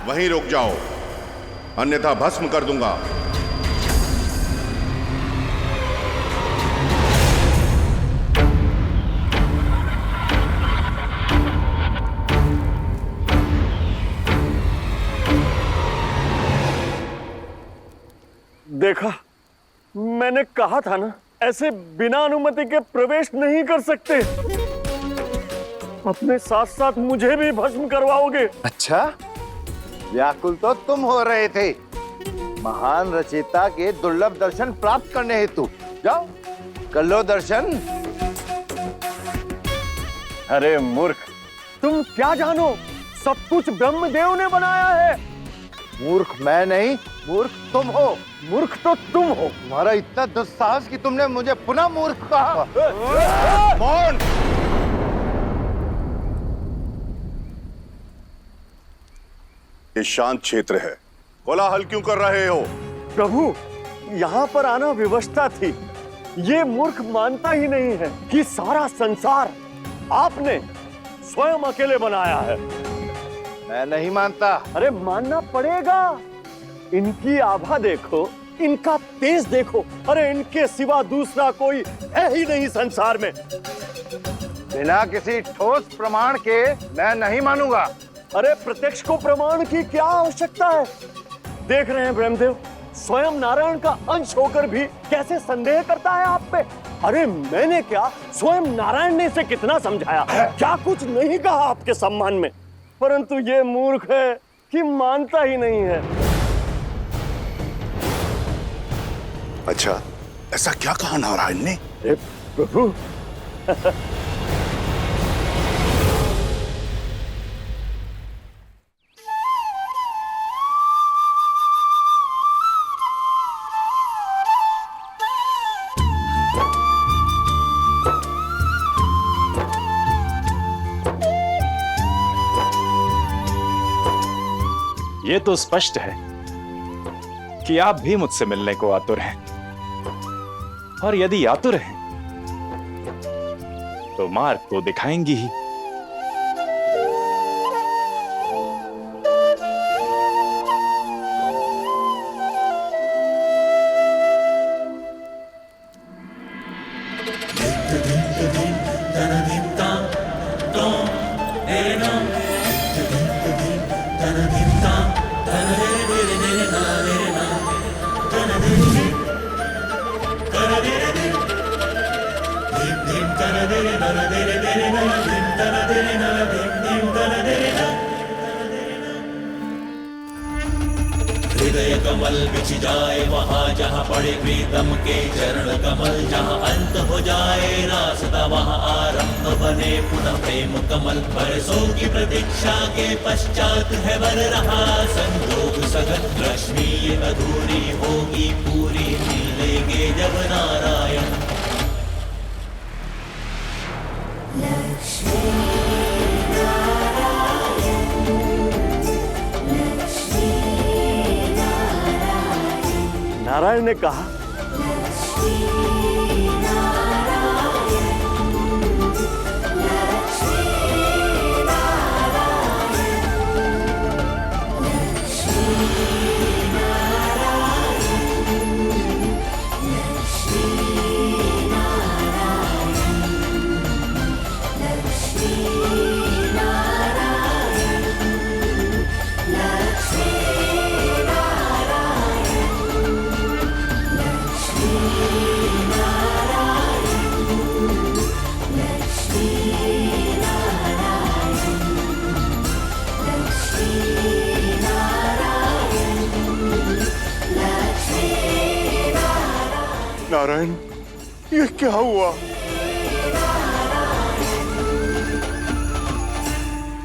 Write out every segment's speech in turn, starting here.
वहीं रुक जाओ, अन्यथा भस्म कर दूंगा। देखा, मैंने कहा था ना, ऐसे बिना अनुमति के प्रवेश नहीं कर सकते। अपने साथ साथ मुझे भी भस्म करवाओगे? अच्छा, व्याकुल तो तुम हो रहे थे महान रचयिता के दुर्लभ दर्शन प्राप्त करने हेतु। जाओ कर लो दर्शन। अरे मूर्ख, तुम क्या जानो, सब कुछ ब्रह्मदेव ने बनाया है। मूर्ख मैं नहीं, मूर्ख तुम हो। मूर्ख तो तुम हो। तुम्हारा इतना दुस्साहस कि तुमने मुझे पुनः मूर्ख कहा। मौन! ये शांत क्षेत्र है, कोलाहल क्यों कर रहे हो? प्रभु, यहाँ पर आना विवशता थी। ये मूर्ख मानता ही नहीं है कि सारा संसार आपने स्वयं अकेले बनाया है। मैं नहीं मानता। अरे मानना पड़ेगा। इनकी आभा देखो, इनका तेज देखो। अरे इनके सिवा दूसरा कोई है ही नहीं संसार में। बिना किसी ठोस प्रमाण के मैं नहीं मानूंगा। अरे प्रत्यक्ष को प्रमाण की क्या आवश्यकता है? देख रहे हैं ब्रह्मदेव, स्वयं नारायण का अंश होकर भी कैसे संदेह करता है आप पे। अरे मैंने क्या, स्वयं नारायण ने इसे कितना समझाया, क्या कुछ नहीं कहा आपके सम्मान में, परंतु ये मूर्ख है कि मानता ही नहीं है। अच्छा, ऐसा क्या कहा नारायण ने? प्रभु ये तो स्पष्ट है कि आप भी मुझसे मिलने को आतुर हैं, और यदि आतुर हैं तो मार्ग तो दिखाएंगी ही। हृदय कमल बिछ जाए वहाँ जहाँ पड़े प्रीतम के चरण कमल, जहाँ अंत हो जाए रास्ता वहाँ आरंभ बने पुनः प्रेम कमल। बरसों की प्रतीक्षा के पश्चात है वर रहा संजोग सघन, रश्मि ये अधूरी होगी पूरी, मिलेंगे जब नारायण। नारायण ने कहा, नारायण, ये क्या हुआ?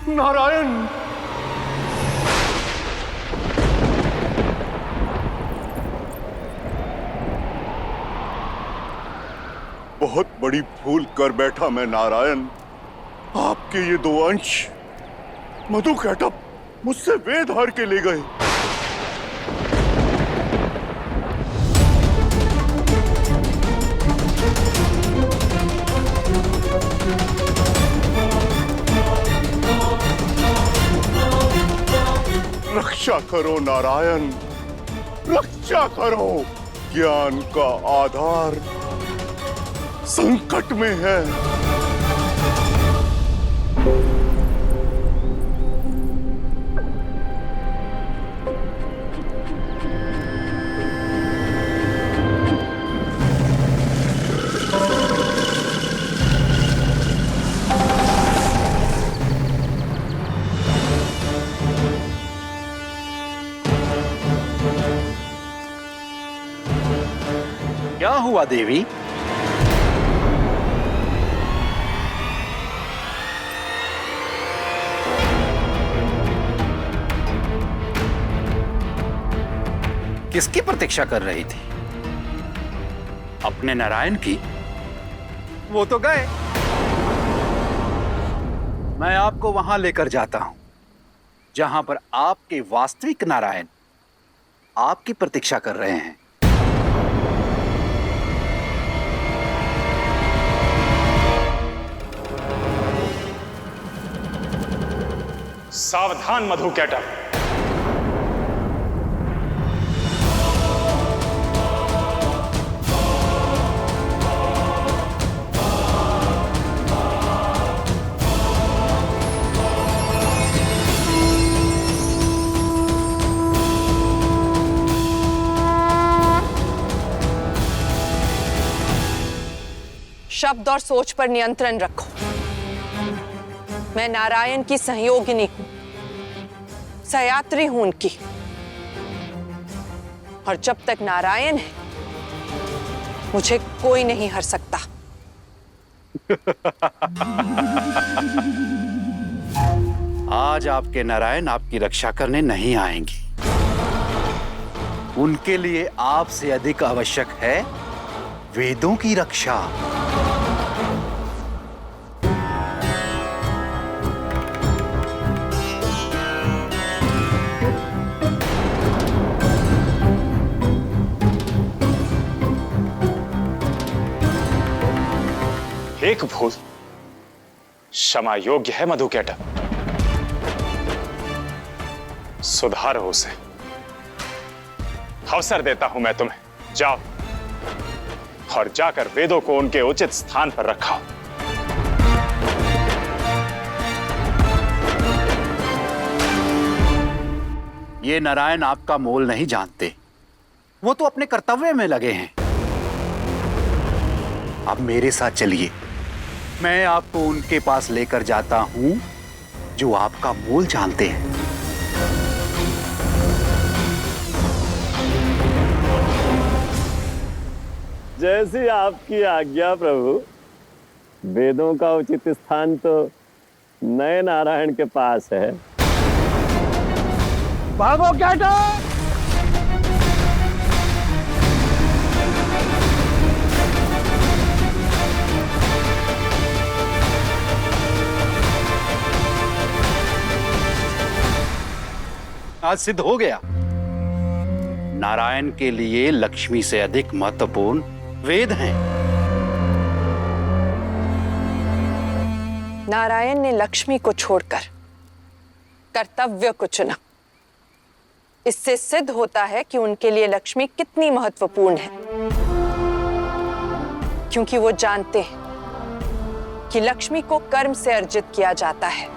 नारायण! बहुत बड़ी भूल कर बैठा मैं नारायण। आपके ये दो अंश मधु कैटप मुझसे वेद हार के ले गए। करो नारायण, रक्षा करो। ज्ञान का आधार संकट में है। क्या हुआ देवी? किसकी प्रतीक्षा कर रही थी? अपने नारायण की? वो तो गए। मैं आपको वहां लेकर जाता हूं जहां पर आपके वास्तविक नारायण आपकी प्रतीक्षा कर रहे हैं। सावधान मधुकैटभ। शब्द और सोच पर नियंत्रण रखो। मैं नारायण की सहयोगिनी हूं, सहयात्री हूं उनकी, और जब तक नारायण है मुझे कोई नहीं हर सकता। आज आपके नारायण आपकी रक्षा करने नहीं आएंगे। उनके लिए आपसे अधिक आवश्यक है वेदों की रक्षा। एक भूल क्षमा योग्य है मधुकैटभ, सुधारो उसे। अवसर देता हूं मैं तुम्हें, जाओ और जाकर वेदों को उनके उचित स्थान पर रखाओ। ये नारायण आपका मोल नहीं जानते, वो तो अपने कर्तव्य में लगे हैं। अब मेरे साथ चलिए, मैं आपको उनके पास लेकर जाता हूं जो आपका मोल जानते हैं। जैसी आपकी आज्ञा प्रभु। वेदों का उचित स्थान तो नए नारायण के पास है। भागो कैटभ! आज सिद्ध हो गया, नारायण के लिए लक्ष्मी से अधिक महत्वपूर्ण वेद हैं। नारायण ने लक्ष्मी को छोड़कर कर्तव्य को चुना। इससे सिद्ध होता है कि उनके लिए लक्ष्मी कितनी महत्वपूर्ण है, क्योंकि वो जानते हैं कि लक्ष्मी को कर्म से अर्जित किया जाता है,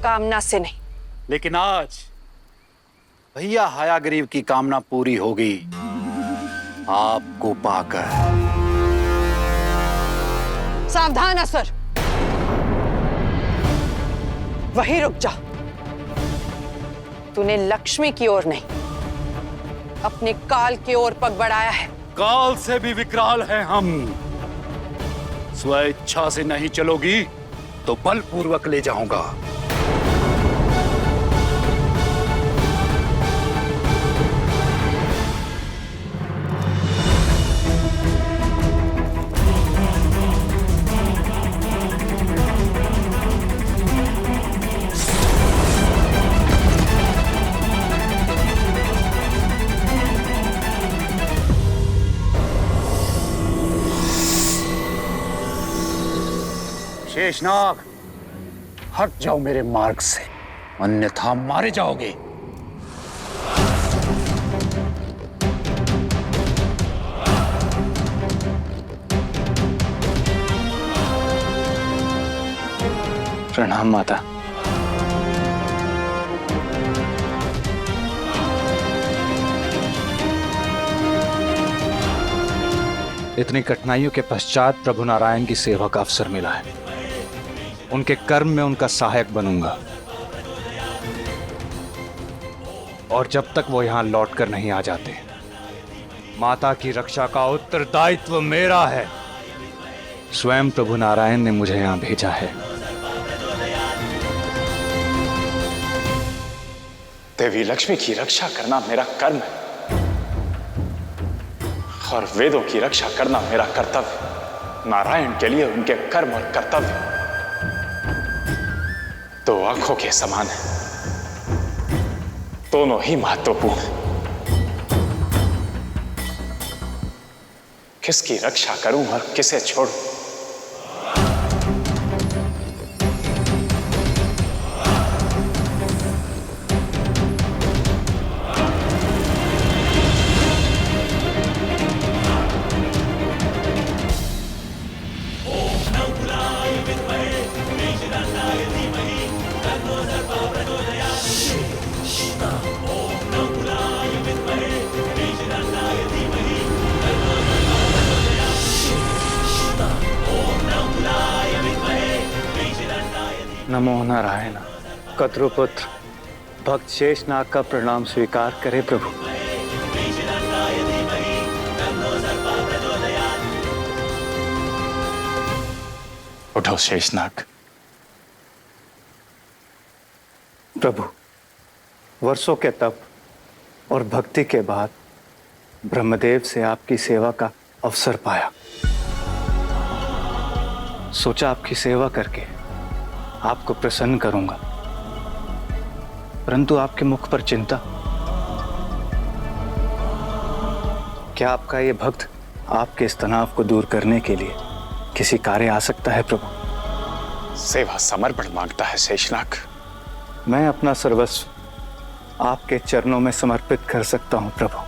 कामना से नहीं। लेकिन आज भैया हयाग्रीव की कामना पूरी होगी आपको पाकर। सावधान असुर, वहीं रुक जा। तूने लक्ष्मी की ओर नहीं, अपने काल की ओर पग बढ़ाया है। काल से भी विकराल हैं हम। स्वेच्छा से नहीं चलोगी तो बलपूर्वक ले जाऊंगा। शेषनाग, हट जाओ मेरे मार्ग से, अन्यथा मारे जाओगे। प्रणाम माता। इतनी कठिनाइयों के पश्चात प्रभु नारायण की सेवा का अवसर मिला है। उनके कर्म में उनका सहायक बनूंगा, और जब तक वो यहां लौटकर नहीं आ जाते, माता की रक्षा का उत्तरदायित्व मेरा है। स्वयं प्रभु नारायण ने मुझे यहां भेजा है। देवी लक्ष्मी की रक्षा करना मेरा कर्म है और वेदों की रक्षा करना मेरा कर्तव्य। नारायण के लिए उनके कर्म और कर्तव्य दो आंखों के समान है, दोनों ही महत्वपूर्ण हैं। किसकी रक्षा करूं और किसे छोड़ूं? नमो नारायण। कद्रुपुत्र भक्त शेषनाग का प्रणाम स्वीकार करे प्रभु। उठो शेषनाग। प्रभु, वर्षों के तप और भक्ति के बाद ब्रह्मदेव से आपकी सेवा का अवसर पाया। सोचा आपकी सेवा करके आपको प्रसन्न करूंगा, परंतु आपके मुख पर चिंता। क्या आपका ये भक्त आपके इस तनाव को दूर करने के लिए किसी कार्य आ सकता है प्रभु? सेवा समर्पण मांगता है शेषनाग। मैं अपना सर्वस्व आपके चरणों में समर्पित कर सकता हूं प्रभु।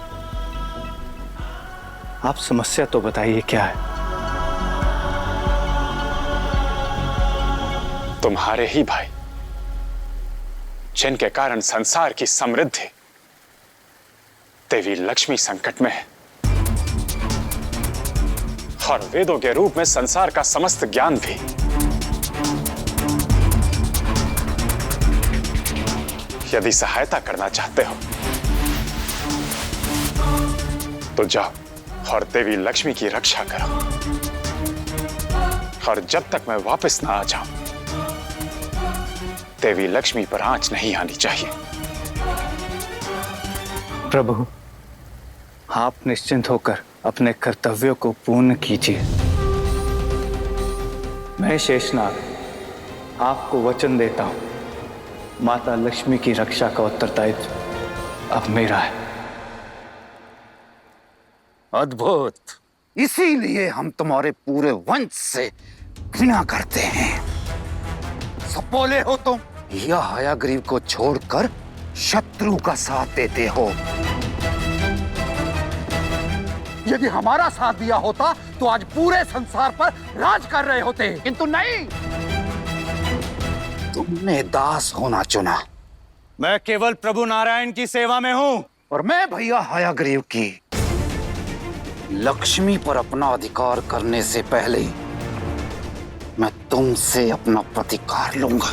आप समस्या तो बताइए क्या है? तुम्हारे ही भाई, जिनके कारण संसार की समृद्धि, देवी लक्ष्मी संकट में है और वेदों के रूप में संसार का समस्त ज्ञान भी। यदि सहायता करना चाहते हो तो जाओ और देवी लक्ष्मी की रक्षा करो, और जब तक मैं वापस ना आ जाऊं, देवी लक्ष्मी पर आंच नहीं आनी चाहिए। प्रभु, आप निश्चिंत होकर अपने कर्तव्यों को पूर्ण कीजिए। मैं शेषनाग आपको वचन देता हूं, माता लक्ष्मी की रक्षा का उत्तरदायित्व अब मेरा है। अद्भुत। इसीलिए हम तुम्हारे पूरे वंश से घृणा करते हैं। सपोले हो तुम, यह हयाग्रीव को छोड़कर शत्रु का साथ देते हो। यदि हमारा साथ दिया होता तो आज पूरे संसार पर राज कर रहे होते, किंतु नहीं, तुमने दास होना चुना। मैं केवल प्रभु नारायण की सेवा में हूं। और मैं भैया हयाग्रीव की लक्ष्मी पर अपना अधिकार करने से पहले मैं तुमसे अपना प्रतिकार लूंगा।